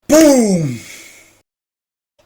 Boom!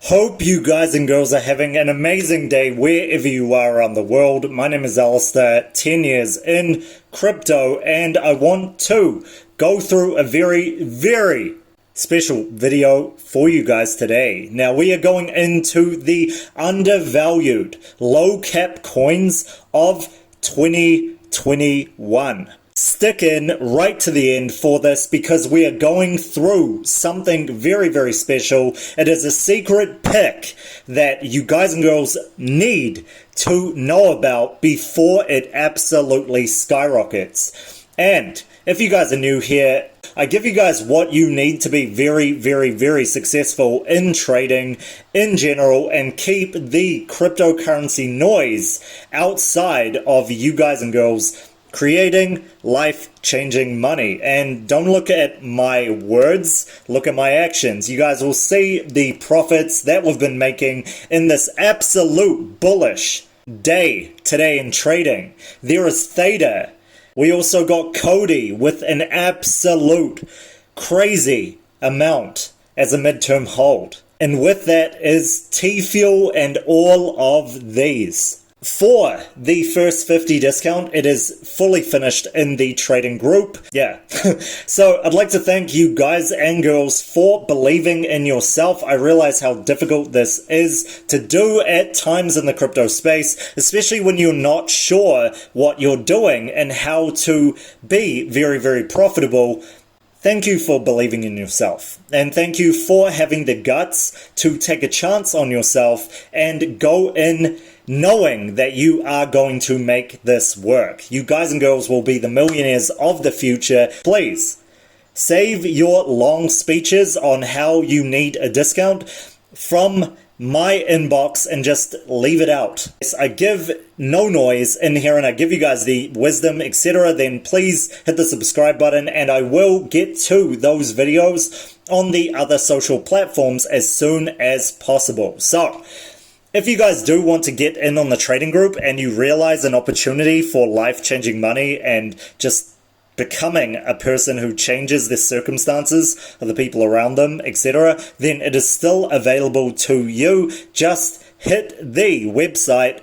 Hope you guys and girls are having an amazing day wherever you are around the world. My name is Alistar, 10 years in crypto, and I want to go through a very special video for you guys today. Now, we are going into the undervalued low cap coins of 2021. Stick in right to the end for this because we are going through something very special. It is a secret pick that you guys and girls need to know about before it absolutely skyrockets. And if you guys are new here, I give you guys what you need to be very successful in trading in general and keep the cryptocurrency noise outside of you guys and girls creating life-changing money. And don't look at my words, look at my actions. You guys will see the profits that we've been making in this absolute bullish day today in trading. There is Theta. We also got Cody with an absolute crazy amount as a midterm hold. And with that is T-Fuel and all of these. For the first 50 discount, it is fully finished in the trading group. Yeah. So I'd like to thank you guys and girls for believing in yourself. I realize how difficult this is to do at times in the crypto space, especially when you're not sure what you're doing and how to be very profitable. Thank you for believing in yourself, and thank you for having the guts to take a chance on yourself and go in knowing that you are going to make this work. You guys and girls will be the millionaires of the future. Please save your long speeches on how you need a discount from my inbox and just leave it out. I give no noise in here and I give you guys the wisdom, etc. Then please hit the subscribe button and I will get to those videos on the other social platforms as soon as possible. So if you guys do want to get in on the trading group and you realize an opportunity for life-changing money and just becoming a person who changes the circumstances of the people around them, etc., then it is still available to you. Just hit the website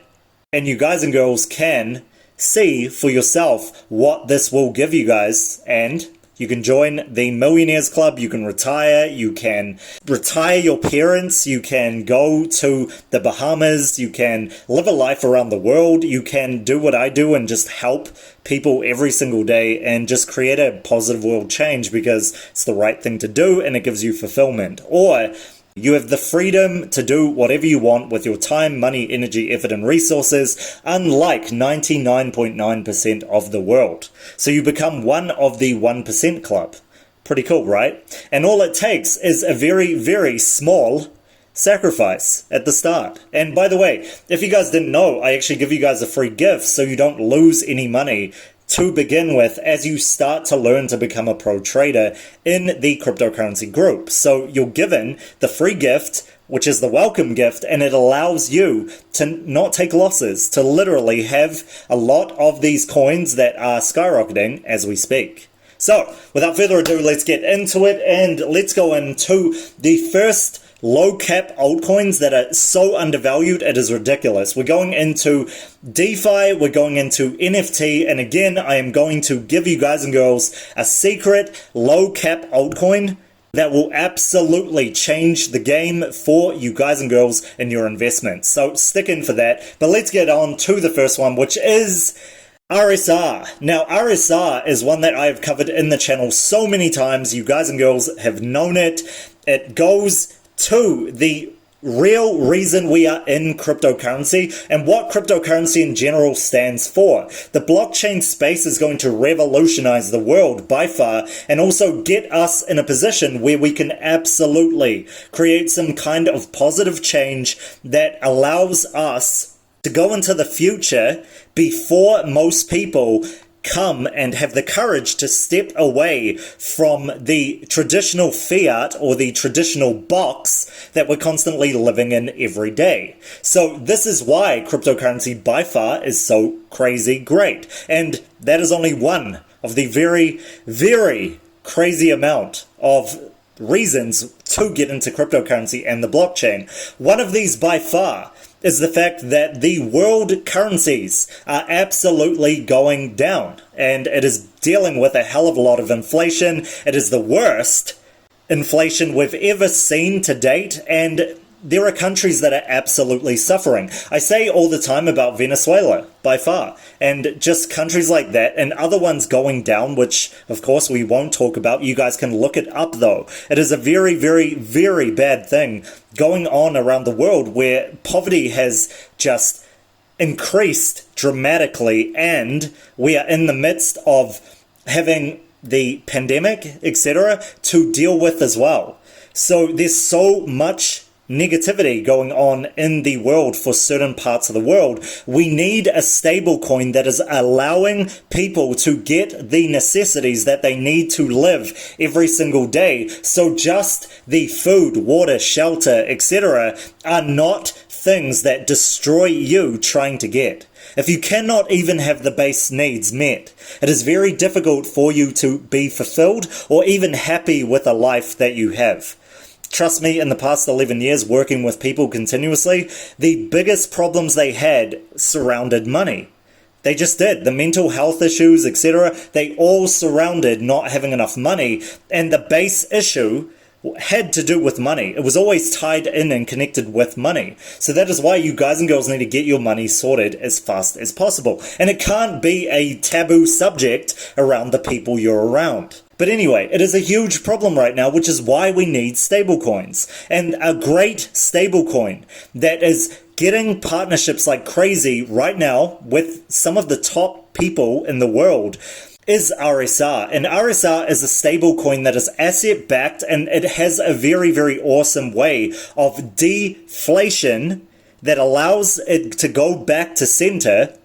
and you guys and girls can see for yourself what this will give you guys, and you can join the Millionaires Club, you can retire your parents, you can go to the Bahamas, you can live a life around the world, you can do what I do and just help people every single day and just create a positive world change because it's the right thing to do and it gives you fulfillment. Or you have the freedom to do whatever you want with your time, money, energy, effort, and resources, unlike 99.9% of the world. So you become one of the 1% club. Pretty cool, right? And all it takes is a very small sacrifice at the start. And by the way, if you guys didn't know, I actually give you guys a free gift so you don't lose any money to begin with as you start to learn to become a pro trader in the cryptocurrency group. So you're given the free gift, which is the welcome gift, and it allows you to not take losses, to literally have a lot of these coins that are skyrocketing as we speak. So without further ado, let's get into it and let's go into the first low cap altcoins that are so undervalued it is ridiculous. We're going into DeFi, we're going into NFT, and again I am going to give you guys and girls a secret low cap altcoin that will absolutely change the game for you guys and girls in your investments. So stick in for that. But let's get on to the first one, which is RSR. Now, RSR is one that I have covered in the channel so many times. You guys and girls have known it. It goes to the real reason we are in cryptocurrency and what cryptocurrency in general stands for. The blockchain space is going to revolutionize the world by far and also get us in a position where we can absolutely create some kind of positive change that allows us to go into the future before most people come and have the courage to step away from the traditional fiat or the traditional box that we're constantly living in every day. So this is why cryptocurrency by far is so crazy great. And that is only one of the very, very crazy amount of reasons to get into cryptocurrency and the blockchain. One of these by far is the fact that the world currencies are absolutely going down, and it is dealing with a hell of a lot of inflation. It is the worst inflation we've ever seen to date, and there are countries that are absolutely suffering. I say all the time about Venezuela, by far, and just countries like that, and other ones going down, which of course we won't talk about. You guys can look it up though. It is a very, very, very bad thing going on around the world, where poverty has just increased dramatically, and we are in the midst of having the pandemic, etc., to deal with as well. So there's so much negativity going on in the world for certain parts of the world. We need a stable coin that is allowing people to get the necessities that they need to live every single day. So just the food, water, shelter, etc. are not things that destroy you trying to get. If you cannot even have the base needs met, it is very difficult for you to be fulfilled or even happy with a life that you have. Trust me, in the past 11 years working with people continuously, the biggest problems they had surrounded money. They just did. The mental health issues, etc., they all surrounded not having enough money, and the base issue had to do with money. It was always tied in and connected with money. So that is why you guys and girls need to get your money sorted as fast as possible. And it can't be a taboo subject around the people you're around. But anyway, it is a huge problem right now, which is why we need stablecoins. And a great stablecoin that is getting partnerships like crazy right now with some of the top people in the world is RSR. And RSR is a stablecoin that is asset backed, and it has a very, very awesome way of deflation that allows it to go back to center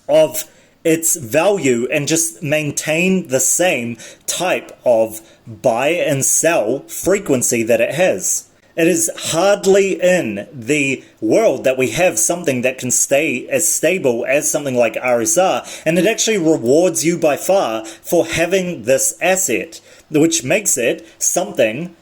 of its value and just maintain the same type of buy and sell frequency that it has. It is hardly in the world that we have something that can stay as stable as something like RSR, and it actually rewards you by far for having this asset, which makes it something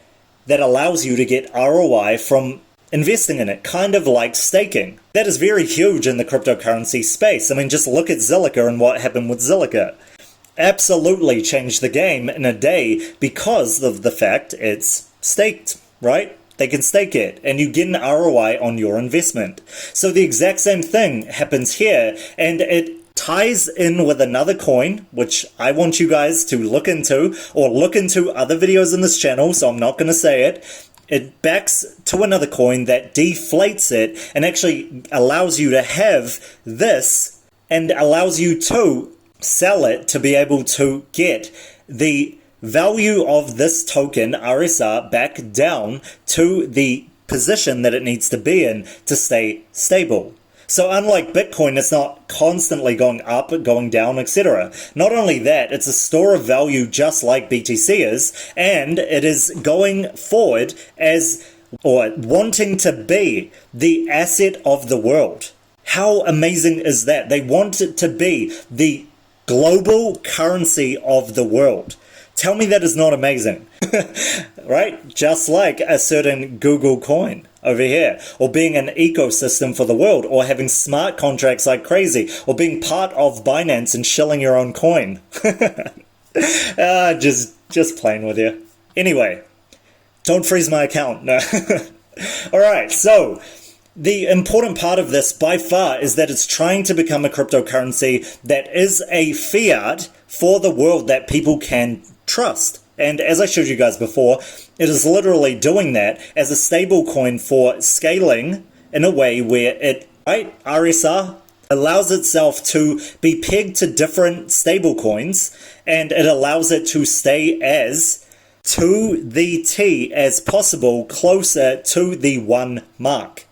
that allows you to get ROI from investing in it, kind of like staking. That is very huge in the cryptocurrency space. I mean, just look at Zilliqa and what happened with Zilliqa. Absolutely changed the game in a day because of the fact it's staked, right? They can stake it, and you get an ROI on your investment. So the exact same thing happens here, and it ties in with another coin, which I want you guys to look into, or look into other videos in this channel, so I'm not going to say it. It backs to another coin that deflates it and actually allows you to have this and allows you to sell it to be able to get the value of this token, RSR, back down to the position that it needs to be in to stay stable. So unlike Bitcoin, it's not constantly going up, going down, etc. Not only that, it's a store of value just like BTC is, and it is going forward as, or wanting to be, the asset of the world. How amazing is that? They want it to be the global currency of the world. Tell me that is not amazing, right? Just like a certain Google coin over here, or being an ecosystem for the world, or having smart contracts like crazy, or being part of Binance and shilling your own coin. Just playing with you. Anyway, don't freeze my account. No. Alright, so the important part of this by far is that it's trying to become a cryptocurrency that is a fiat for the world that people can trust. And as I showed you guys before, it is literally doing that as a stable coin for scaling in a way where it, right, RSR allows itself to be pegged to different stable coins, and it allows it to stay as to the T as possible, closer to the 1 mark,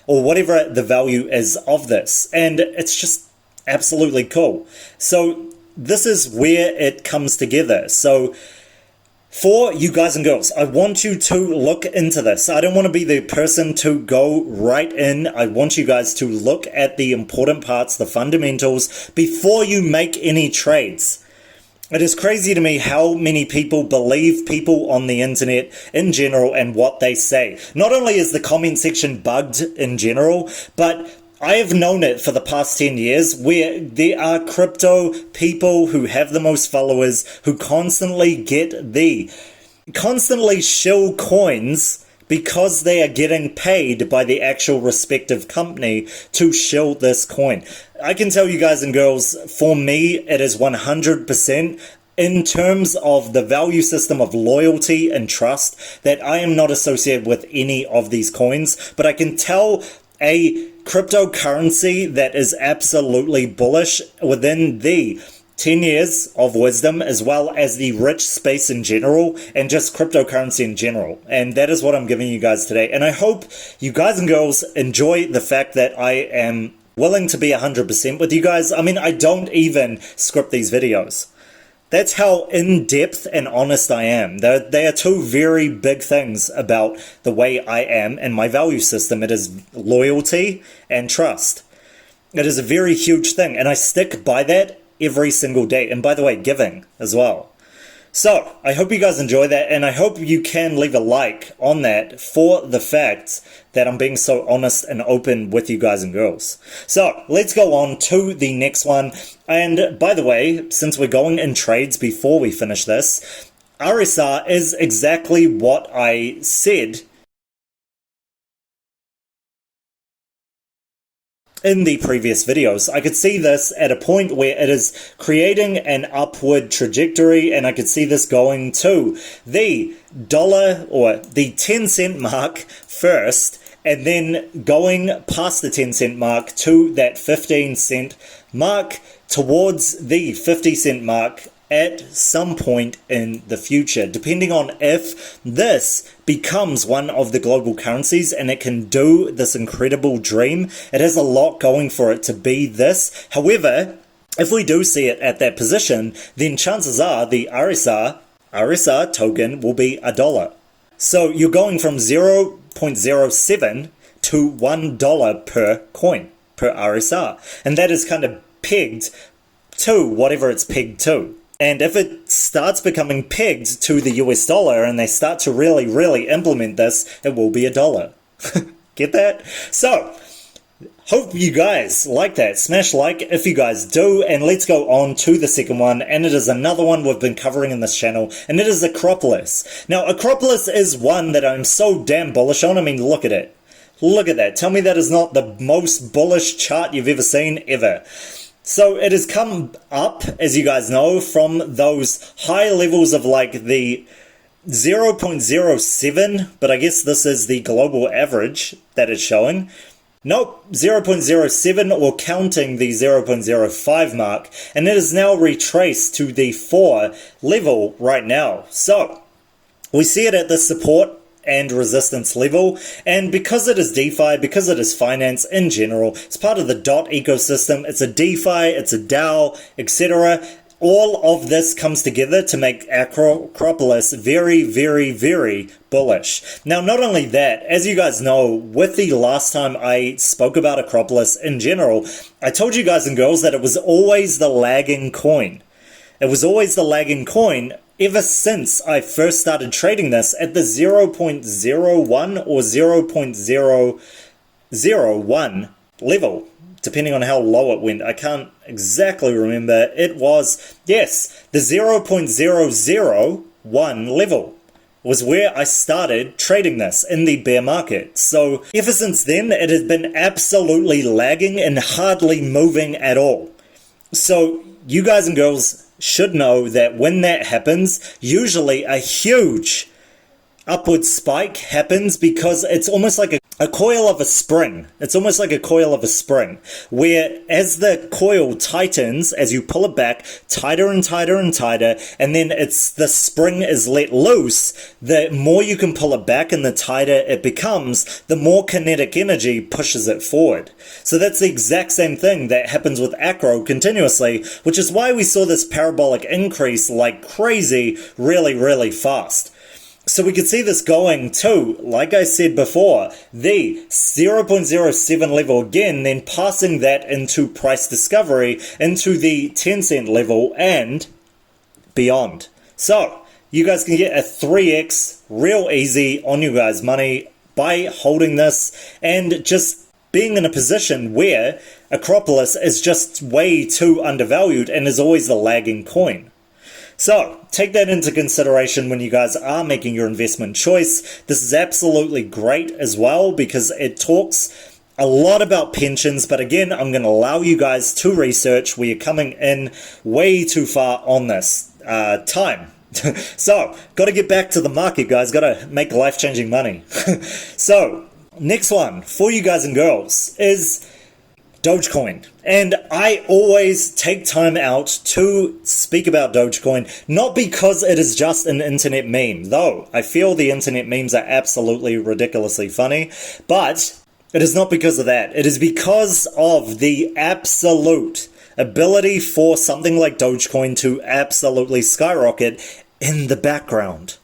or whatever the value is of this. And it's just absolutely cool. So this is where it comes together. So for you guys and girls, I want you to look into this. I don't want to be the person to go right in. I want you guys to look at the important parts, the fundamentals, before you make any trades. It is crazy to me how many people believe people on the internet in general and what they say. Not only is the comment section bugged in general, but I have known it for the past 10 years where there are crypto people who have the most followers who constantly shill coins because they are getting paid by the actual respective company to shill this coin. I can tell you guys and girls, for me, it is 100% in terms of the value system of loyalty and trust that I am not associated with any of these coins, but I can tell a cryptocurrency that is absolutely bullish within the 10 years of wisdom, as well as the rich space in general and just cryptocurrency in general. And that is what I'm giving you guys today. And I hope you guys and girls enjoy the fact that I am willing to be 100% with you guys. I mean, I don't even script these videos. That's how in-depth and honest I am. They are two very big things about the way I am and my value system. It is loyalty and trust. It is a very huge thing, and I stick by that every single day. And by the way, giving as well. So, I hope you guys enjoy that, and I hope you can leave a like on that for the fact that I'm being so honest and open with you guys and girls. So, let's go on to the next one. And by the way, since we're going in trades before we finish this, RSR is exactly what I said in the previous videos. I could see this at a point where it is creating an upward trajectory, and I could see this going to the dollar or the 10-cent mark first, and then going past the 10-cent mark to that 15-cent mark towards the 50-cent mark at some point in the future, depending on if this becomes one of the global currencies and it can do this incredible dream. It has a lot going for it to be this. However, if we do see it at that position, then chances are the RSR token will be $1. So you're going from 0.07 to $1 per coin, per RSR. And that is kind of pegged to whatever it's pegged to. And if it starts becoming pegged to the US dollar and they start to really, really implement this, it will be $1. Get that? So, hope you guys like that. Smash like if you guys do, and let's go on to the second one, and it is another one we've been covering in this channel, and it is Akropolis. Now, Akropolis is one that I'm so damn bullish on. I mean, look at it. Look at that. Tell me that is not the most bullish chart you've ever seen, ever. So it has come up, as you guys know, from those high levels of like the 0.07, but I guess this is the global average that it's showing. Nope, 0.07 or counting the 0.05 mark, and it is now retraced to the 4 level right now. So we see it at the support and resistance level, and because it is DeFi, because it is finance in general, it's part of the DOT ecosystem, it's a DeFi, it's a DAO, etc. All of this comes together to make Akropolis very, very, very bullish. Now, not only that, as you guys know, with the last time I spoke about Akropolis in general, I told you guys and girls that it was always the lagging coin. It was always the lagging coin ever since I first started trading this at the 0.01 or 0.001 level, depending on how low it went. I can't exactly remember. It was, yes, the 0.001 level was where I started trading this in the bear market. So ever since then, it has been absolutely lagging and hardly moving at all. So you guys and girls should know that when that happens, usually a huge upward spike happens, because it's almost like a coil of a spring. It's almost like a coil of a spring, where as the coil tightens, as you pull it back tighter and tighter and tighter, and then the spring is let loose, the more you can pull it back and the tighter it becomes, the more kinetic energy pushes it forward. So that's the exact same thing that happens with AKRO continuously, which is why we saw this parabolic increase like crazy really, really fast. So we could see this going to, like I said before, the 0.07 level again, then passing that into price discovery, into the 10-cent level, and beyond. So you guys can get a 3x real easy on you guys' money by holding this and just being in a position where Akropolis is just way too undervalued and is always the lagging coin. So take that into consideration when you guys are making your investment choice. This is absolutely great as well because it talks a lot about pensions, but again, I'm going to allow you guys to research. We are coming in way too far on this time. So, got to get back to the market, guys. Got to make life-changing money. So, next one for you guys and girls is Dogecoin. And I always take time out to speak about Dogecoin, not because it is just an internet meme, though I feel the internet memes are absolutely ridiculously funny, but it is not because of that. It is because of the absolute ability for something like Dogecoin to absolutely skyrocket in the background.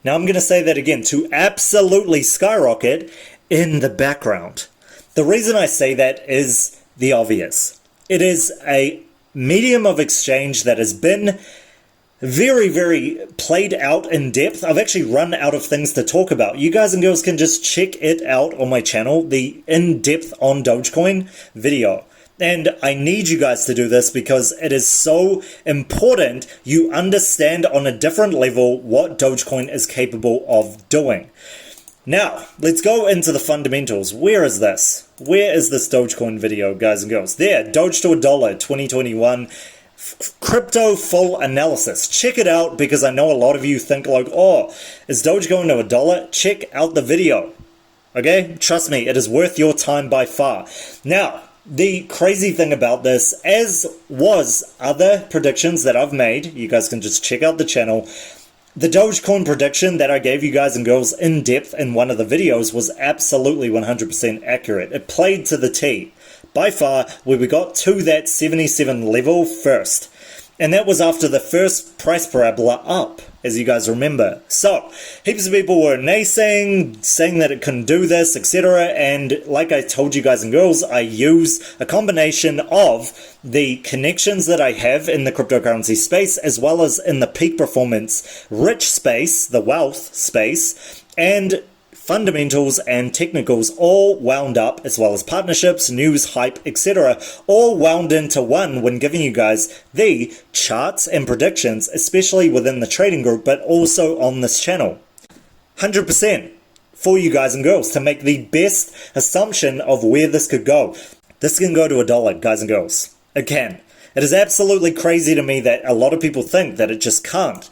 Now I'm going to say that again, to absolutely skyrocket in the background. The reason I say that is the obvious. It is a medium of exchange that has been very, very played out in depth. I've actually run out of things to talk about. You guys and girls can just check it out on my channel, the in-depth on Dogecoin video. And I need you guys to do this because it is so important you understand on a different level what Dogecoin is capable of doing. Now, let's go into the fundamentals. Where is this? Where is this Dogecoin video, guys and girls? There, Doge to $1, 2021. Crypto full analysis. Check it out because I know a lot of you think like, oh, is Doge going to $1? Check out the video. Okay? Trust me, it is worth your time by far. Now, the crazy thing about this, as was other predictions that I've made, you guys can just check out the channel, the Dogecoin prediction that I gave you guys and girls in depth in one of the videos was absolutely 100% accurate. It played to the T. By far, where we got to that 77 level first. And that was after the first price parabola up, as you guys remember. So, heaps of people were naysaying, saying that it couldn't do this, etc. And like I told you guys and girls, I use a combination of the connections that I have in the cryptocurrency space, as well as in the peak performance rich space, the wealth space, and fundamentals and technicals all wound up, as well as partnerships, news, hype, etc., all wound into one when giving you guys the charts and predictions, especially within the trading group, but also on this channel. 100% for you guys and girls to make the best assumption of where this could go. This can go to $1, guys and girls. It can. It is absolutely crazy to me that a lot of people think that it just can't.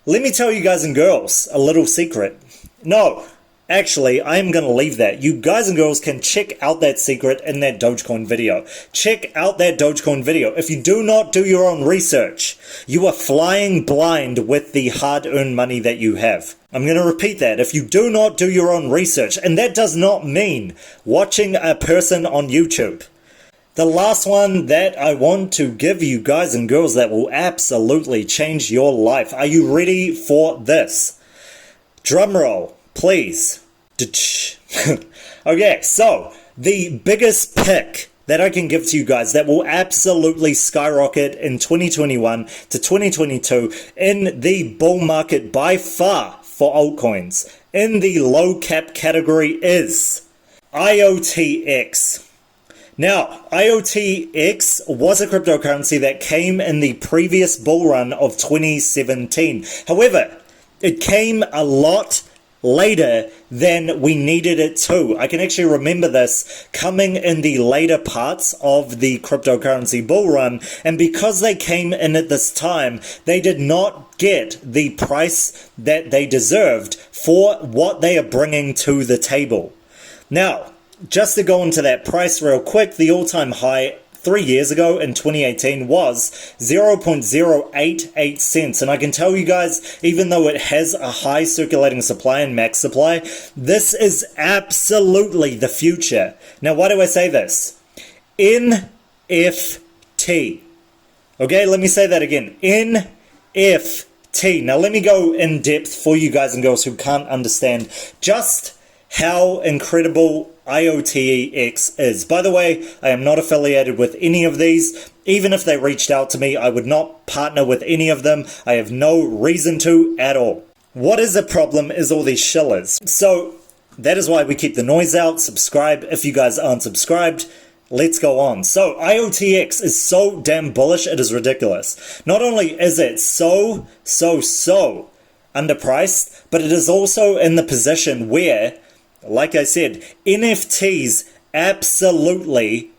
Let me tell you guys and girls a little secret. No. Actually, I am going to leave that. You guys and girls can check out that secret in that Dogecoin video. Check out that Dogecoin video. If you do not do your own research, you are flying blind with the hard-earned money that you have. I'm going to repeat that. If you do not do your own research, and that does not mean watching a person on YouTube. The last one that I want to give you guys and girls that will absolutely change your life. Are you ready for this? Drum roll. Please. Okay, so the biggest pick that I can give to you guys that will absolutely skyrocket in 2021 to 2022 in the bull market by far for altcoins in the low cap category is IOTX. Now, IOTX was a cryptocurrency that came in the previous bull run of 2017. However, it came a lot later than we needed it to. I can actually remember this coming in the later parts of the cryptocurrency bull run, and because they came in at this time, they did not get the price that they deserved for what they are bringing to the table. Now, just to go into that price real quick, the all-time high 3 years ago in 2018 was 0.088 cents. And I can tell you guys, even though it has a high circulating supply and max supply, this is absolutely the future. Now, why do I say this? NFT. Okay, let me say that again. NFT. Now, let me go in depth for you guys and girls who can't understand just how incredible IOTX is. By the way, I am not affiliated with any of these. Even if they reached out to me, I would not partner with any of them. I have no reason to at all. What is a problem is all these shillers. So that is why we keep the noise out. Subscribe if you guys aren't subscribed. Let's go on. So IOTX is so damn bullish, it is ridiculous. Not only is it so underpriced, but it is also in the position where, like I said, NFTs absolutely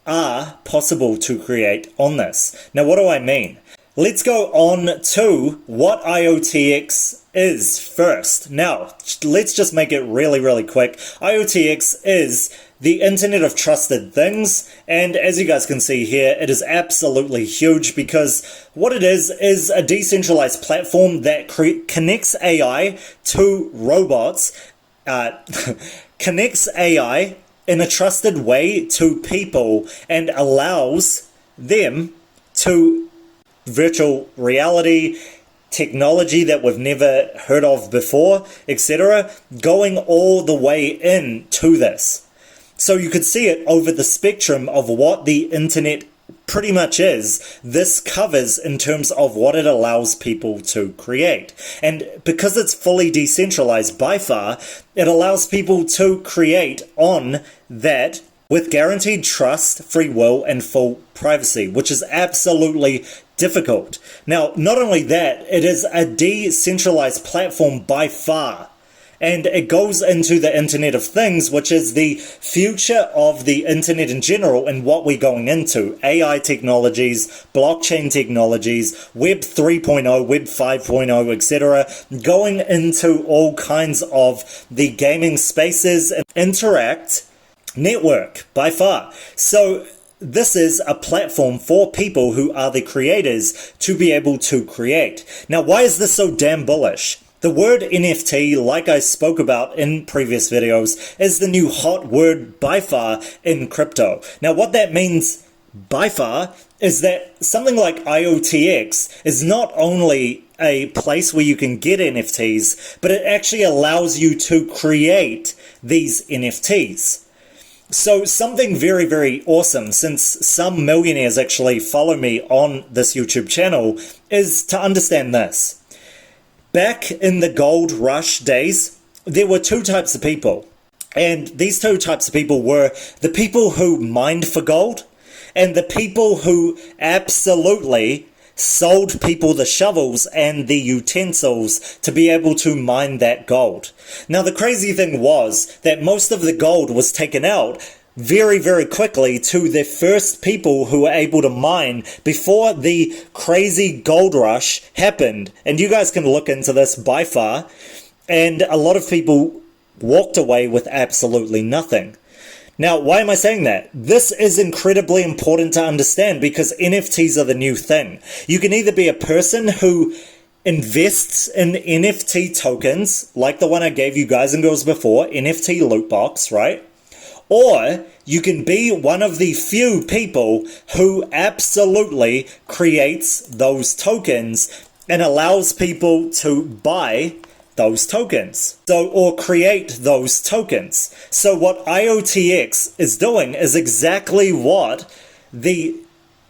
are possible to create on this. Now, what do I mean? Let's go on to what IOTX is first. Now, let's just make it really quick. IOTX is the Internet of Trusted Things, and as you guys can see here, it is absolutely huge because what it is a decentralized platform that connects AI to robots, connects AI in a trusted way to people and allows them to virtual reality, technology that we've never heard of before, etc., going all the way into this. So you could see it over the spectrum of what the internet pretty much is. This covers in terms of what it allows people to create. And because it's fully decentralized by far, it allows people to create on that with guaranteed trust, free will, and full privacy, which is absolutely difficult. Now, not only that, it is a decentralized platform by far. And it goes into the Internet of Things, which is the future of the internet in general and what we're going into. AI technologies, blockchain technologies, Web 3.0, Web 5.0, etc. Going into all kinds of the gaming spaces and Interact network by far. So this is a platform for people who are the creators to be able to create. Now, why is this so damn bullish? The word NFT, like I spoke about in previous videos, is the new hot word by far in crypto. Now, what that means by far is that something like IOTX is not only a place where you can get NFTs, but it actually allows you to create these NFTs. So something very awesome, since some millionaires actually follow me on this YouTube channel, is to understand this. Back in the gold rush days, there were two types of people. And these two types of people were the people who mined for gold and the people who absolutely sold people the shovels and the utensils to be able to mine that gold. Now, the crazy thing was that most of the gold was taken out very quickly to the first people who were able to mine before the crazy gold rush happened. And you guys can look into this by far. And a lot of people walked away with absolutely nothing. Now, why am I saying that? This is incredibly important to understand because NFTs are the new thing. You can either be a person who invests in NFT tokens, like the one I gave you guys and girls before, NFT loot box, right? Or you can be one of the few people who absolutely creates those tokens and allows people to buy those tokens. So, or create those tokens. So what IOTX is doing is exactly what the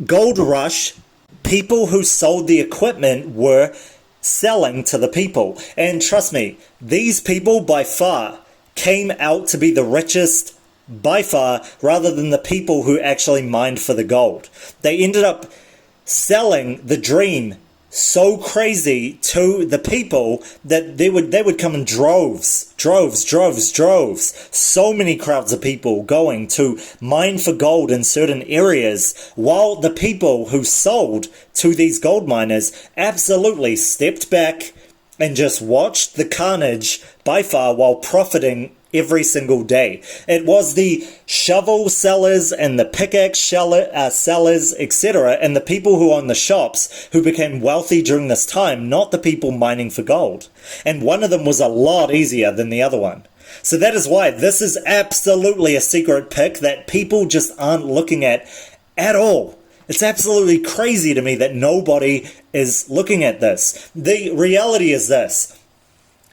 gold rush people who sold the equipment were selling to the people. And trust me, these people by far came out to be the richest by far, rather than the people who actually mined for the gold. They ended up selling the dream so crazy to the people that they would come in droves. So many crowds of people going to mine for gold in certain areas, while the people who sold to these gold miners absolutely stepped back and just watched the carnage by far while profiting every single day. It was the shovel sellers and the pickaxe sellers, etc., and the people who own the shops who became wealthy during this time, not the people mining for gold. And one of them was a lot easier than the other one. So that is why this is absolutely a secret pick that people just aren't looking at all. It's absolutely crazy to me that nobody is looking at this. The reality is this.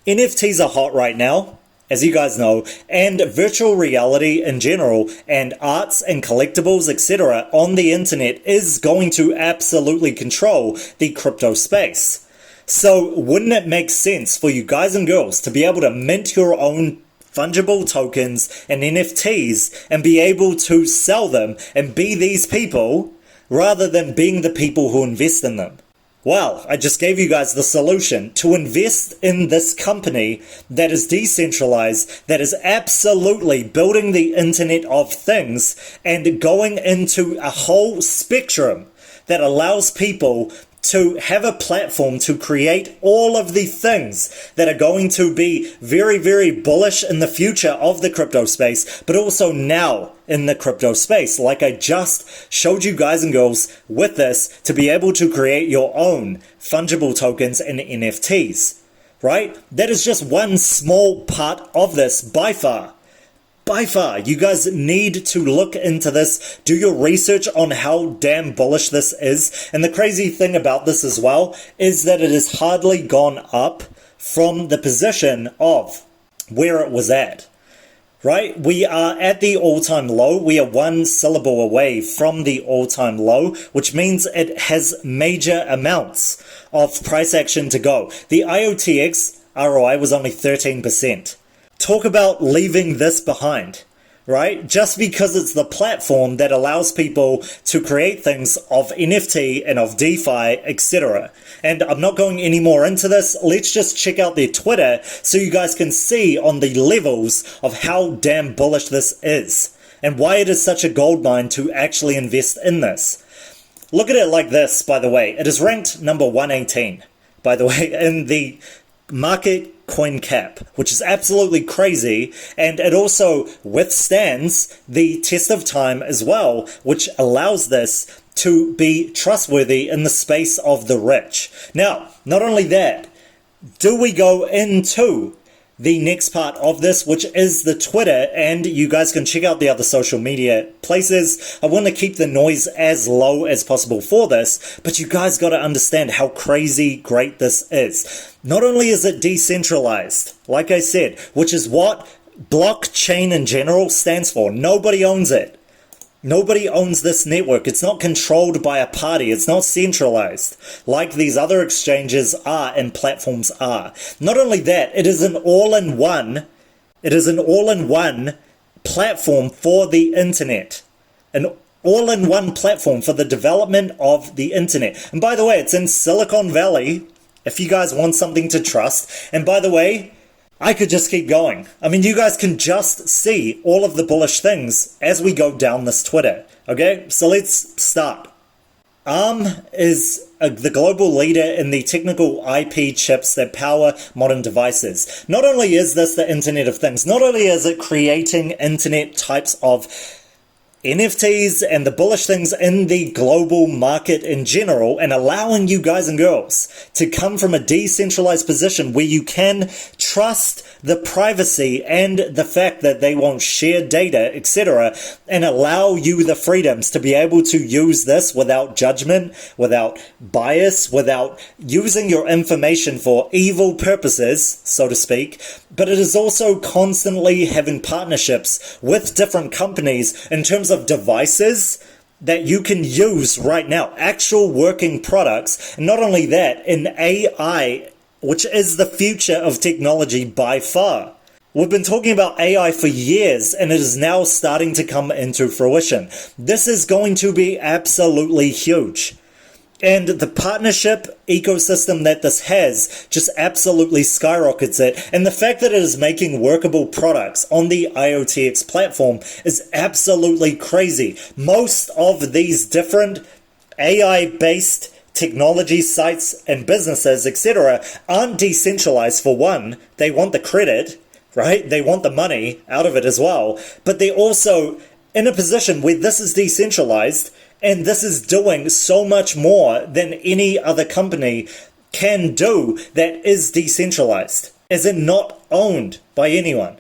NFTs are hot right now. as you guys know, and virtual reality in general, and arts and collectibles, etc. on the internet is going to absolutely control the crypto space. So wouldn't it make sense for you guys and girls to be able to mint your own fungible tokens and NFTs and be able to sell them and be these people rather than being the people who invest in them? Well, I just gave you guys the solution to invest in this company that is decentralized, that is absolutely building the Internet of Things and going into a whole spectrum that allows people to have a platform to create all of the things that are going to be very, very bullish in the future of the crypto space, but also now in the crypto space, like I just showed you guys and girls with this, to be able to create your own fungible tokens and NFTs, right? That is just one small part of this by far. By far, you guys need to look into this, do your research on how damn bullish this is. And the crazy thing about this as well is that it has hardly gone up from the position of where it was at, right? We are at the all-time low. We are one syllable away from the all-time low, which means it has major amounts of price action to go. The Iotex ROI was only 13%. Talk about leaving this behind, right? Just because it's the platform that allows people to create things of NFT and of DeFi, etc. And I'm not going any more into this. Let's just check out their Twitter so you guys can see on the levels of how damn bullish this is and why it is such a goldmine to actually invest in this. Look at it like this, by the way. It is ranked number 118, by the way, in the market coin cap, which is absolutely crazy, and it also withstands the test of time as well, which allows this to be trustworthy in the space of the rich. Now, not only that, do we go into the next part of this, which is the Twitter, and you guys can check out the other social media places. I want to keep the noise as low as possible for this, but you guys got to understand how crazy great this is. Not only is it decentralized, like I said, which is what blockchain in general stands for. Nobody owns it. Nobody owns this network. It's not controlled by a party. It's not centralized like these other exchanges are and platforms are. Not only that, it is an all-in-one platform for the internet. An all-in-one platform for the development of the internet. And by the way, it's in Silicon Valley, if you guys want something to trust. And by the way, I could just keep going. I mean, you guys can just see all of the bullish things as we go down this Twitter. Okay, so let's start. ARM is the global leader in the technical IP chips that power modern devices. Not only is this the Internet of Things, not only is it creating internet types of NFTs and the bullish things in the global market in general, and allowing you guys and girls to come from a decentralized position where you can trust the privacy and the fact that they won't share data, etc., and allow you the freedoms to be able to use this without judgment, without bias, without using your information for evil purposes, so to speak. But it is also constantly having partnerships with different companies in terms of devices that you can use right now, actual working products. And not only that, in AI, which is the future of technology by far. We've been talking about AI for years, and it is now starting to come into fruition. This is going to be absolutely huge. And the partnership ecosystem that this has just absolutely skyrockets it. And the fact that it is making workable products on the IOTX platform is absolutely crazy. Most of these different AI-based technology sites and businesses, etc., aren't decentralized. For one, they want the credit, right? They want the money out of it as well. But they're also in a position where this is decentralized, and this is doing so much more than any other company can do that is decentralized, as in not owned by anyone.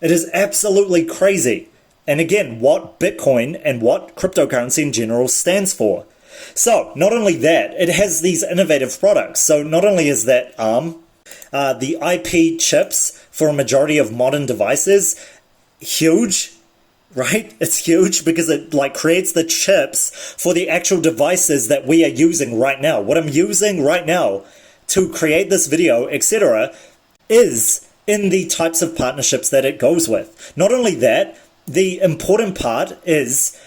It is absolutely crazy. And again, what Bitcoin and what cryptocurrency in general stands for. So, not only that, it has these innovative products. So not only is that ARM, the IP chips for a majority of modern devices, huge, right? It's huge because it like creates the chips for the actual devices that we are using right now. What I'm using right now to create this video, etc., is in the types of partnerships that it goes with. Not only that, the important part is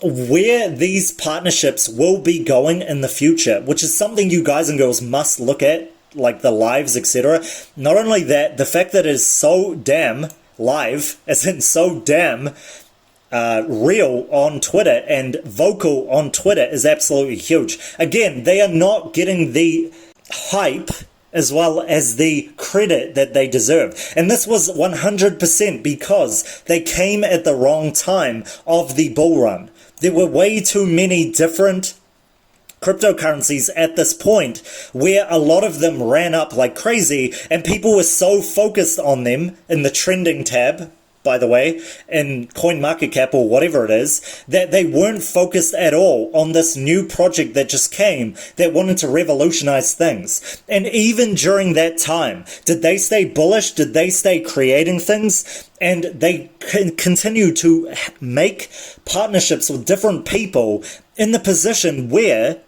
where these partnerships will be going in the future, which is something you guys and girls must look at, like the lives, etc. Not only that, the fact that it is so damn live, as in so damn real on Twitter and vocal on Twitter, is absolutely huge. Again, they are not getting the hype as well as the credit that they deserve. And this was 100% because they came at the wrong time of the bull run. There were way too many different cryptocurrencies at this point where a lot of them ran up like crazy, and people were so focused on them in the trending tab, by the way, in CoinMarketCap or whatever it is, that they weren't focused at all on this new project that just came that wanted to revolutionize things. And even during that time, did they stay bullish? Did they stay creating things? And they continue to make partnerships with different people in the position where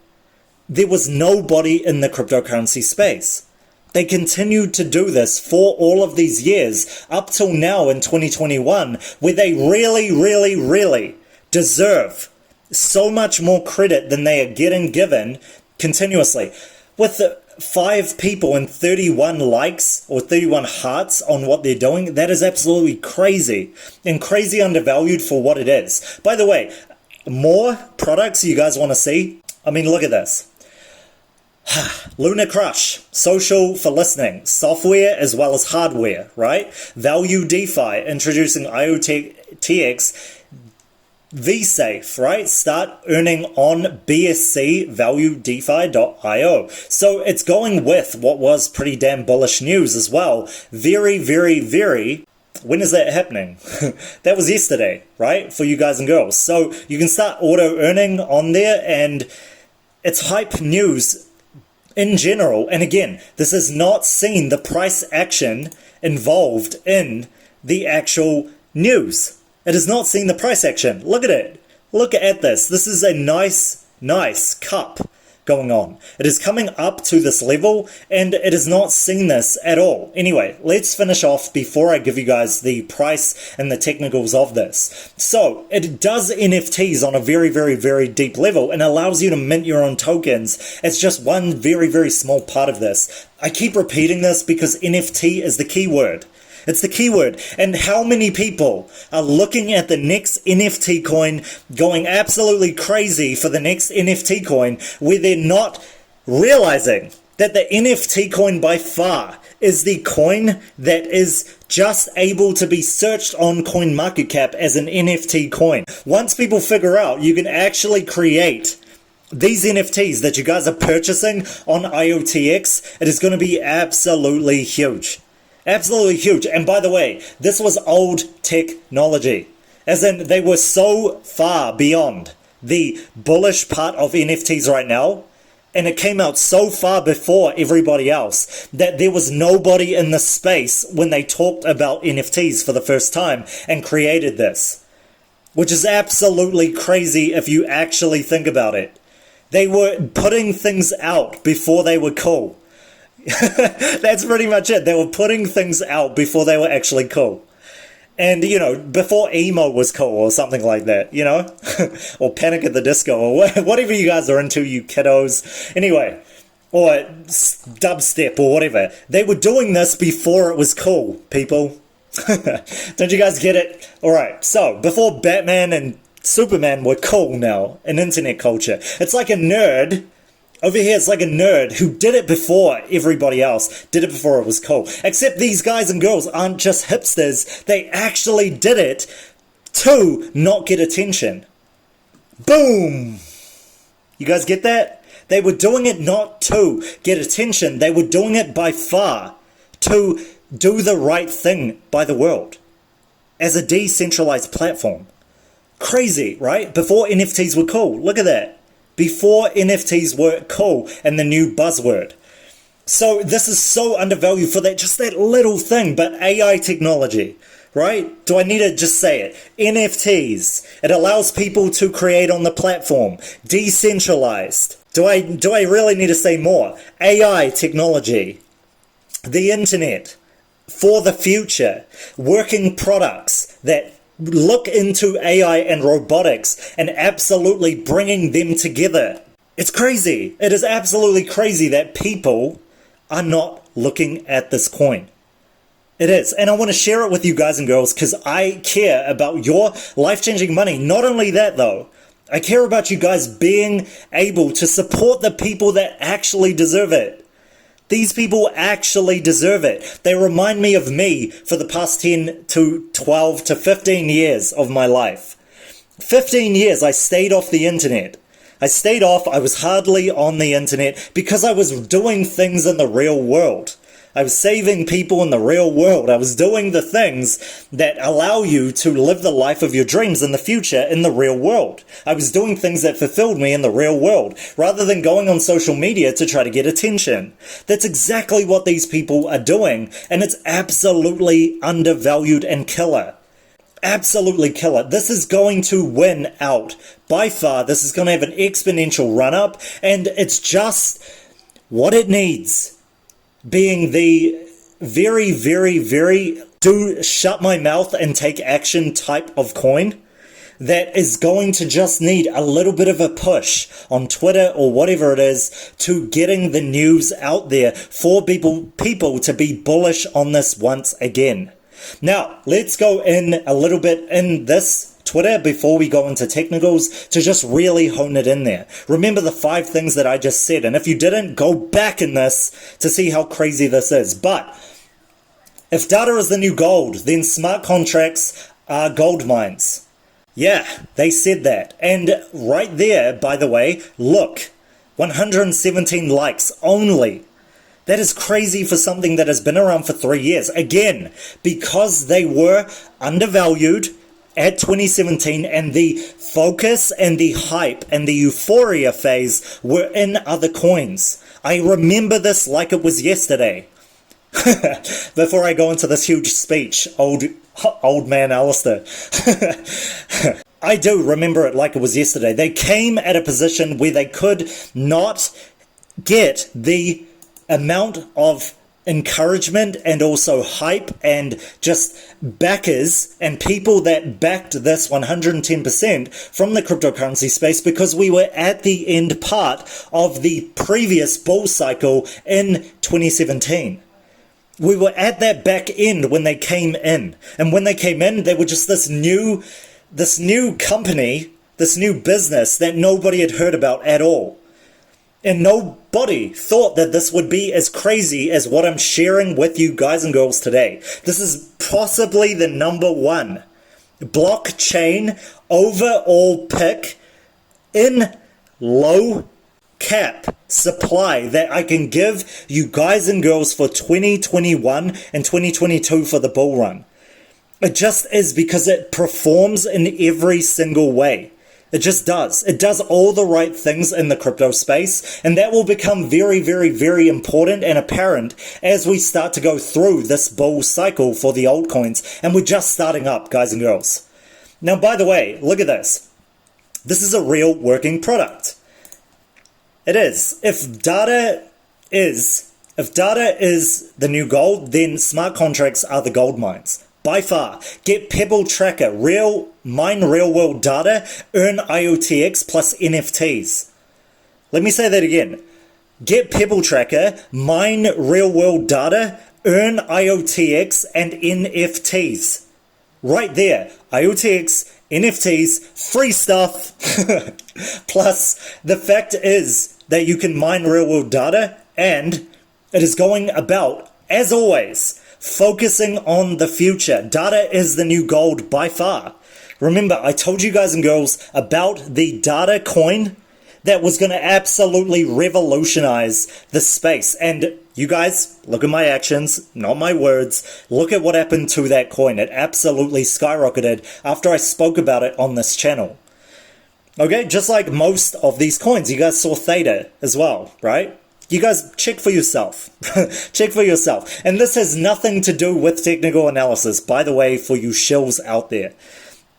there was nobody in the cryptocurrency space. They continued to do this for all of these years up till now in 2021, where they really deserve so much more credit than they are getting given continuously. With 5 people and 31 likes or 31 hearts on what they're doing, that is absolutely crazy and crazy undervalued for what it is. By the way, more products you guys want to see? I mean, look at this. Lunar Crush, social for listening, software as well as hardware, right? Value DeFi, introducing Iotex VSafe, right? Start earning on BSC valuedefi.io. So it's going with what was pretty damn bullish news as well. Very, when is that happening? That was yesterday, right? For you guys and girls. So you can start auto earning on there, and it's hype news in general. And again, this has not seen the price action involved in the actual news. It has not seen the price action. Look at it. Look at this. This is a nice cup going on. It is coming up to this level, and it has not seen this at all. Anyway, let's finish off before I give you guys the price and the technicals of this. So it does NFTs on a very deep level and allows you to mint your own tokens. It's just one very small part of this. I keep repeating this because NFT is the keyword. It's the keyword. And how many people are looking at the next NFT coin, going absolutely crazy for the next NFT coin, where they're not realizing that the NFT coin by far is the coin that is just able to be searched on CoinMarketCap as an NFT coin. Once people figure out you can actually create these NFTs that you guys are purchasing on Iotex, it is going to be absolutely huge. Absolutely huge. And by the way, this was old technology. As in, they were so far beyond the bullish part of NFTs right now, and it came out so far before everybody else that there was nobody in the space when they talked about NFTs for the first time and created this. Which is absolutely crazy if you actually think about it. They were putting things out before they were cool. That's pretty much it. They were putting things out before they were actually cool. And, you know, before emo was cool or something like that, you know? Or Panic at the Disco or whatever you guys are into, you kiddos. Anyway, or dubstep or whatever. They were doing this before it was cool, people. Don't you guys get it? Alright, so before Batman and Superman were cool now in internet culture, it's like a nerd. Over here, it's like a nerd who did it before everybody else, did it before it was cool. Except these guys and girls aren't just hipsters, they actually did it to not get attention. Boom! You guys get that? They were doing it not to get attention, they were doing it by far to do the right thing by the world as a decentralized platform. Crazy, right? Before NFTs were cool. Look at that. Before NFTs were cool and the new buzzword. So this is so undervalued for that, just that little thing, but AI technology, right? Do I need to just say it? NFTs. It allows people to create on the platform. Decentralized. Do I really need to say more? AI technology. The internet. For the future. Working products that look into AI and robotics and absolutely bringing them together. It's crazy. It is absolutely crazy that people are not looking at this coin. It is. And I want to share it with you guys and girls because I care about your life-changing money. Not only that though, I care about you guys being able to support the people that actually deserve it. These people actually deserve it. They remind me of me for the past 10 to 12 to 15 years of my life. 15 years I stayed off the internet. I stayed off, I was hardly on the internet because I was doing things in the real world. I was saving people in the real world. I was doing the things that allow you to live the life of your dreams in the future in the real world. I was doing things that fulfilled me in the real world, rather than going on social media to try to get attention. That's exactly what these people are doing, and it's absolutely undervalued and killer. Absolutely killer. This is going to win out. By far, this is going to have an exponential run up, and it's just what it needs. Being the very, very, very do shut my mouth and take action type of coin that is going to just need a little bit of a push on Twitter or whatever it is to getting the news out there for people to be bullish on this once again. Now, let's go in a little bit in this Twitter before we go into technicals to just really hone it in there. Remember the 5 things that I just said, and if you didn't, go back in this to see how crazy this is. But if data is the new gold, then smart contracts are gold mines. Yeah, they said that. And right there, by the way, look, 117 likes only. That is crazy for something that has been around for 3 years. Again, because they were undervalued at 2017 and the focus and the hype and the euphoria phase were in other coins. I remember this like it was yesterday. Before I go into this huge speech, old man Alistar. I do remember it like it was yesterday. They came at a position where they could not get the amount of encouragement and also hype and just backers and people that backed this 110% from the cryptocurrency space because we were at the end part of the previous bull cycle in 2017. We were at that back end when they came in. And when they came in, they were just this new company, this new business that nobody had heard about at all. And nobody thought that this would be as crazy as what I'm sharing with you guys and girls today. This is possibly the #1 blockchain overall pick in low cap supply that I can give you guys and girls for 2021 and 2022 for the bull run. It just is because it performs in every single way. It just does. It does all the right things in the crypto space, and that will become very, very, very important and apparent as we start to go through this bull cycle for the altcoins, and we're just starting up, guys and girls. Now, by the way, look at this. This is a real working product. It is. If data is the new gold, then smart contracts are the gold mines. By far. Get Pebble Tracker, mine real world data, earn IOTX plus NFTs. Let me say that again. Get Pebble Tracker, mine real world data, earn IOTX and NFTs. Right there. IOTX, NFTs, free stuff. Plus, the fact is that you can mine real world data, and it is going about, as always, focusing on the future. Data is the new gold by far. Remember, I told you guys and girls about the data coin that was going to absolutely revolutionize the space. And you guys, look at my actions, not my words. Look at what happened to that coin. It absolutely skyrocketed after I spoke about it on this channel. Okay, just like most of these coins, you guys saw Theta as well, right? You guys check for yourself. Check for yourself. And this has nothing to do with technical analysis, by the way, for you shills out there.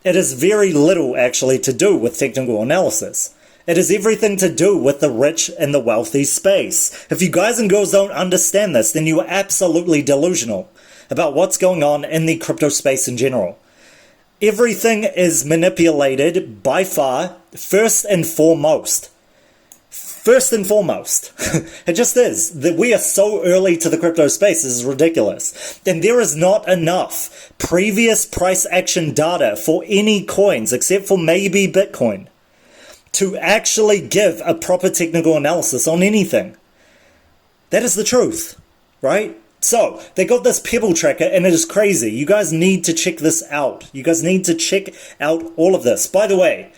It has very little actually to do with technical analysis. It has everything to do with the rich and the wealthy space. If you guys and girls don't understand this, then you are absolutely delusional about what's going on in the crypto space in general. Everything is manipulated by far, first and foremost. First and foremost. It just is. That we are so early to the crypto space is ridiculous. And there is not enough previous price action data for any coins, except for maybe Bitcoin, to actually give a proper technical analysis on anything. That is the truth, right? So, they got this Pebble tracker and it is crazy. You guys need to check this out. You guys need to check out all of this. By the way,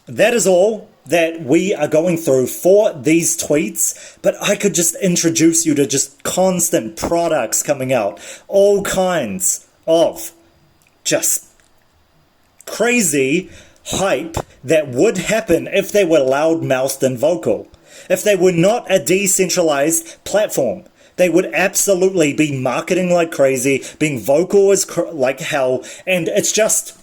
that is all that we are going through for these tweets, but I could just introduce you to just constant products coming out. All kinds of just crazy hype that would happen if they were loud-mouthed and vocal. If they were not a decentralized platform, they would absolutely be marketing like crazy, being vocal as like hell, and it's just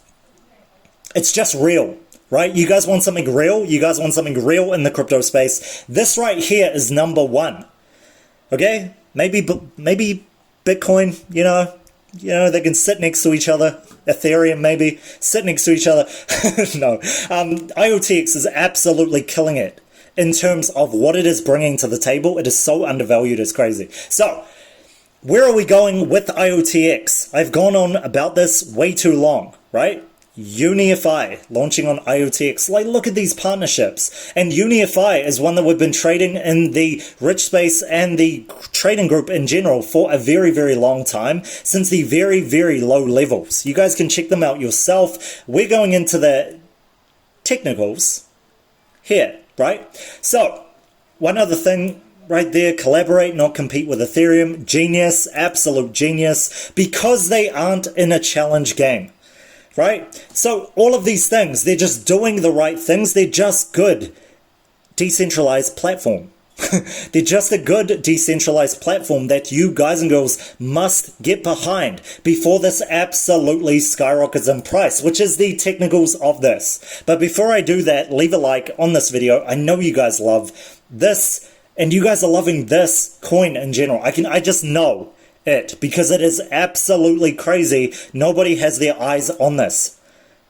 real. Right? You guys want something real? You guys want something real in the crypto space? This right here is number one. Okay? Maybe Bitcoin, you know, they can sit next to each other. Ethereum, maybe, sit next to each other. No. IOTX is absolutely killing it in terms of what it is bringing to the table. It is so undervalued, it's crazy. So, where are we going with IOTX? I've gone on about this way too long, right? Unify launching on IOTX. Like, look at these partnerships. And Unify is one that we've been trading in the rich space and the trading group in general for a very, very long time, since the very, very low levels. You guys can check them out yourself. We're going into the technicals here, right? So, one other thing right there, collaborate, not compete with Ethereum. Genius, absolute genius, because they aren't in a challenge game. Right? So all of these things, they're just doing the right things. They're just good decentralized platform. They're just a good decentralized platform that you guys and girls must get behind before this absolutely skyrockets in price, which is the technicals of this. But before I do that, leave a like on this video. I know you guys love this, and you guys are loving this coin in general. I just know it, because it is absolutely crazy. Nobody has their eyes on this.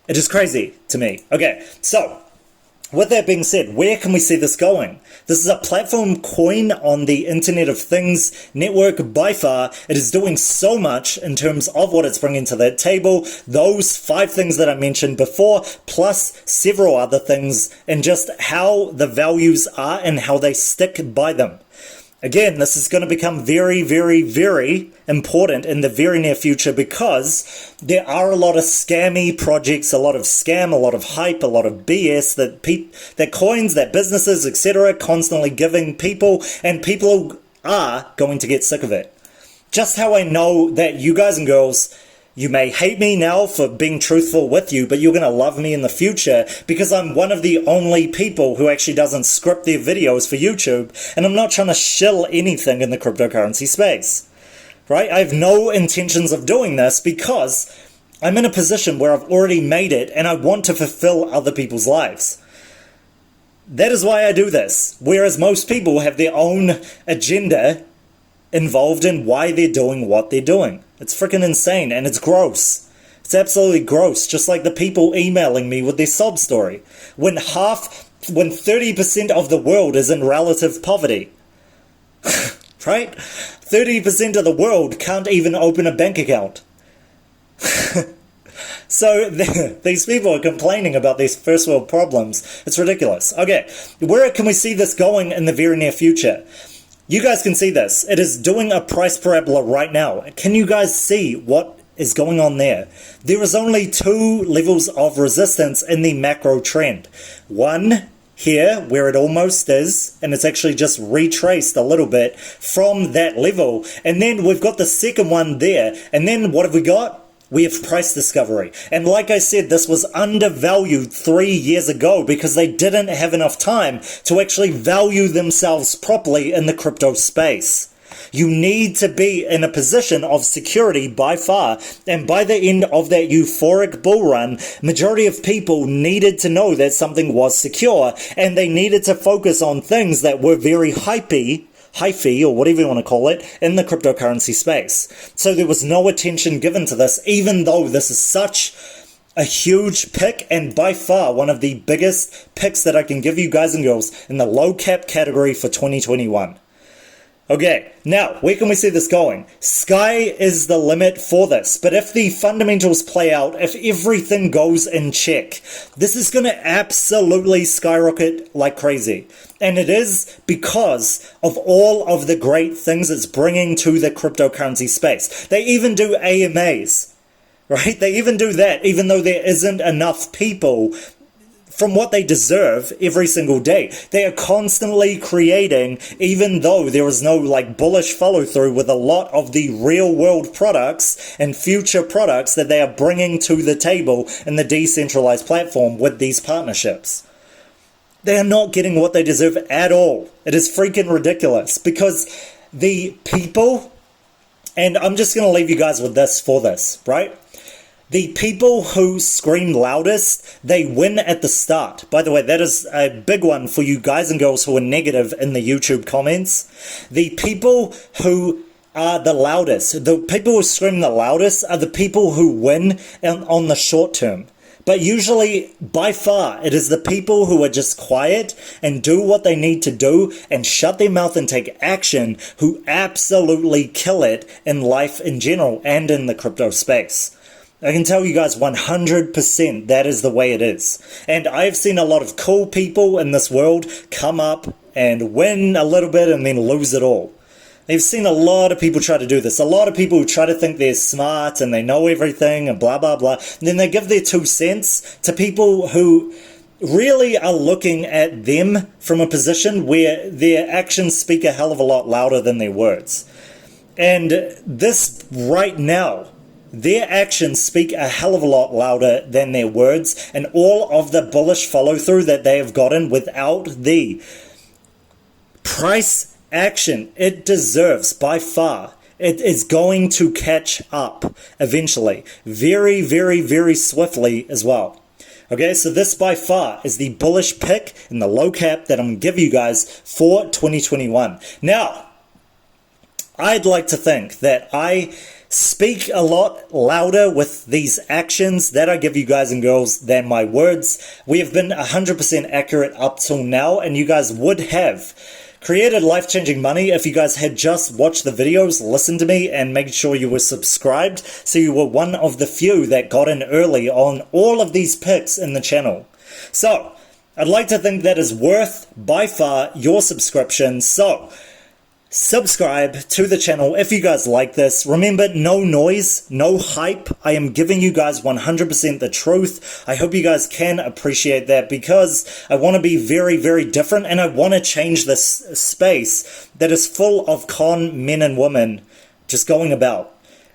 It is crazy to me. Okay, so with that being said, where can we see this going? This is a platform coin on the Internet of Things network by far. It is doing so much in terms of what it's bringing to that table. Those 5 things that I mentioned before, plus several other things, and just how the values are and how they stick by them. Again, this is going to become very, very, very important in the very near future, because there are a lot of scammy projects, a lot of scam, a lot of hype, a lot of BS that coins, that businesses, etc. constantly giving people, and people are going to get sick of it. Just how I know that you guys and girls, you may hate me now for being truthful with you, but you're going to love me in the future, because I'm one of the only people who actually doesn't script their videos for YouTube, and I'm not trying to shill anything in the cryptocurrency space. Right? I have no intentions of doing this, because I'm in a position where I've already made it, and I want to fulfill other people's lives. That is why I do this, whereas most people have their own agenda involved in why they're doing what they're doing. It's freaking insane, and it's gross. It's absolutely gross, just like the people emailing me with their sob story. When 30% of the world is in relative poverty. Right? 30% of the world can't even open a bank account. So these people are complaining about these first world problems. It's ridiculous. Okay, where can we see this going in the very near future? You guys can see this. It is doing a price parabola right now. Can you guys see what is going on there? There is only 2 levels of resistance in the macro trend. One here, where it almost is, and it's actually just retraced a little bit from that level. And then we've got the second one there. And then what have we got? We have price discovery. And like I said, this was undervalued 3 years ago because they didn't have enough time to actually value themselves properly in the crypto space. You need to be in a position of security by far, and by the end of that euphoric bull run, majority of people needed to know that something was secure, and they needed to focus on things that were very hypey, or whatever you want to call it, in the cryptocurrency space. So there was no attention given to this, even though this is such a huge pick, and by far one of the biggest picks that I can give you guys and girls in the low cap category for 2021. Okay, now, where can we see this going? Sky is the limit for this, but if the fundamentals play out, if everything goes in check, this is going to absolutely skyrocket like crazy. And it is because of all of the great things it's bringing to the cryptocurrency space. They even do AMAs, right? They even do that, even though there isn't enough people from what they deserve every single day. They are constantly creating, even though there is no like bullish follow through with a lot of the real world products and future products that they are bringing to the table in the decentralized platform with these partnerships. They are not getting what they deserve at all. It is freaking ridiculous because the people, and I'm just going to leave you guys with this for this, right? The people who scream loudest, they win at the start. By the way, that is a big one for you guys and girls who are negative in the YouTube comments. The people who are the loudest, the people who scream the loudest are the people who win on the short term. But usually, by far, it is the people who are just quiet and do what they need to do and shut their mouth and take action who absolutely kill it in life in general and in the crypto space. I can tell you guys 100% that is the way it is. And I've seen a lot of cool people in this world come up and win a little bit and then lose it all. They've seen a lot of people try to do this. A lot of people who try to think they're smart and they know everything and blah, blah, blah. And then they give their 2 cents to people who really are looking at them from a position where their actions speak a hell of a lot louder than their words. And this right now, their actions speak a hell of a lot louder than their words, and all of the bullish follow-through that they have gotten without the price action it deserves by far. It is going to catch up eventually, very, very, very swiftly as well. Okay, so this by far is the bullish pick in the low cap that I'm going to give you guys for 2021. Now, I'd like to think that I speak a lot louder with these actions that I give you guys and girls than my words. We have been 100% accurate up till now, and you guys would have created life-changing money if you guys had just watched the videos, listened to me, and made sure you were subscribed, so you were one of the few that got in early on all of these picks in the channel. So, I'd like to think that is worth, by far, your subscription. So, subscribe to the channel if you guys like this. Remember, no noise, no hype. I am giving you guys 100% the truth. I hope you guys can appreciate that because I want to be very, very different, and I want to change this space that is full of con men and women just going about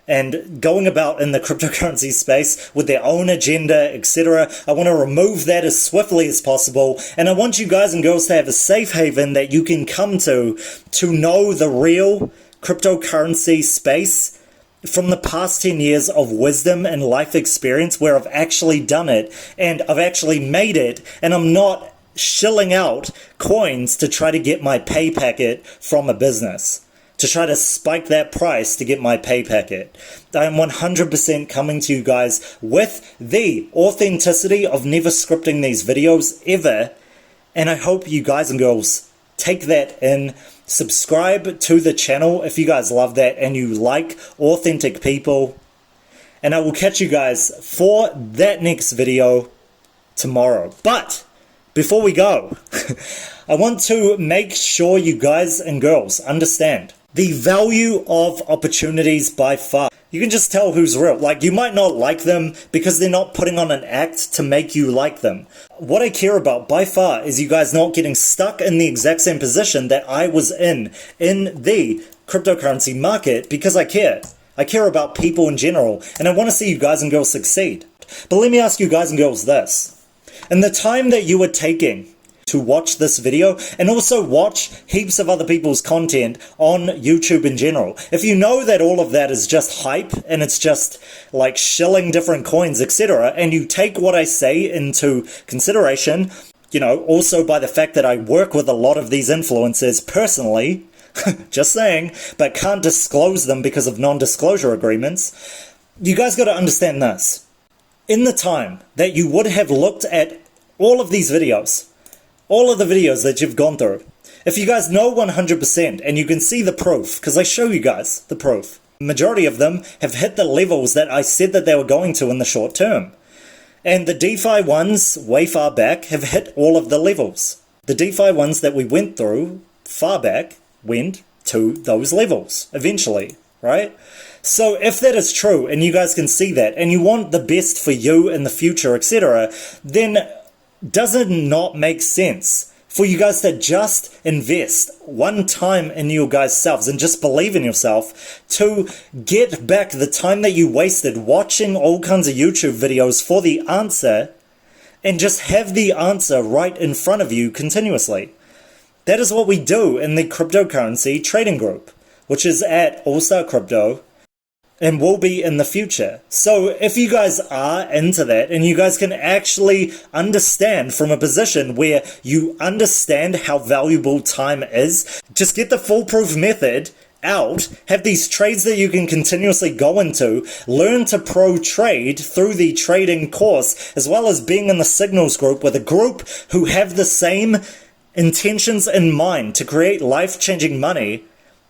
in the cryptocurrency space with their own agenda, etc. I want to remove that as swiftly as possible, and I want you guys and girls to have a safe haven that you can come to know the real cryptocurrency space from the past 10 years of wisdom and life experience where I've actually done it, and I've actually made it, and I'm not shilling out coins to try to get my pay packet from a business, to try to spike that price to get my pay packet. I am 100% coming to you guys with the authenticity of never scripting these videos ever, and I hope you guys and girls take that in. Subscribe to the channel if you guys love that and you like authentic people, and I will catch you guys for that next video tomorrow. But before we go, I want to make sure you guys and girls understand the value of opportunities by far. You can just tell who's real. Like, you might not like them because they're not putting on an act to make you like them. What I care about by far is you guys not getting stuck in the exact same position that I was in the cryptocurrency market, because I care. I care about people in general, and I want to see you guys and girls succeed. But let me ask you guys and girls this. In the time that you were taking to watch this video, and also watch heaps of other people's content on YouTube in general, if you know that all of that is just hype, and it's just like shilling different coins, etc., and you take what I say into consideration, you know, also by the fact that I work with a lot of these influencers personally, just saying, but can't disclose them because of non-disclosure agreements, you guys got to understand this. In the time that you would have looked at all of these videos, all of the videos that you've gone through, if you guys know 100% and you can see the proof, because I show you guys the proof, majority of them have hit the levels that I said that they were going to in the short term. And the DeFi ones way far back have hit all of the levels. The DeFi ones that we went through far back went to those levels eventually, right? So if that is true and you guys can see that and you want the best for you in the future, etc., then does it not make sense for you guys to just invest one time in your guys' selves and just believe in yourself to get back the time that you wasted watching all kinds of YouTube videos for the answer and just have the answer right in front of you continuously? That is what we do in the cryptocurrency trading group, which is at Alistar Crypto and will be in the future. So if you guys are into that and you guys can actually understand from a position where you understand how valuable time is, just get the foolproof method out, have these trades that you can continuously go into, learn to pro trade through the trading course, as well as being in the signals group with a group who have the same intentions in mind to create life-changing money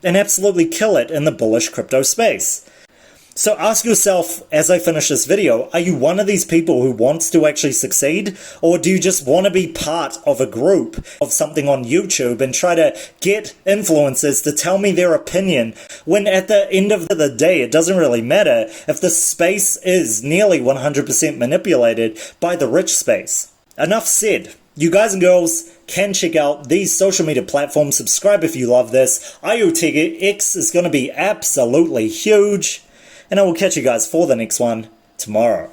and absolutely kill it in the bullish crypto space. So ask yourself, as I finish this video, are you one of these people who wants to actually succeed? Or do you just want to be part of a group of something on YouTube and try to get influencers to tell me their opinion, when at the end of the day, it doesn't really matter if the space is nearly 100% manipulated by the rich space? Enough said. You guys and girls can check out these social media platforms. Subscribe if you love this. Iotex is going to be absolutely huge. And I will catch you guys for the next one tomorrow.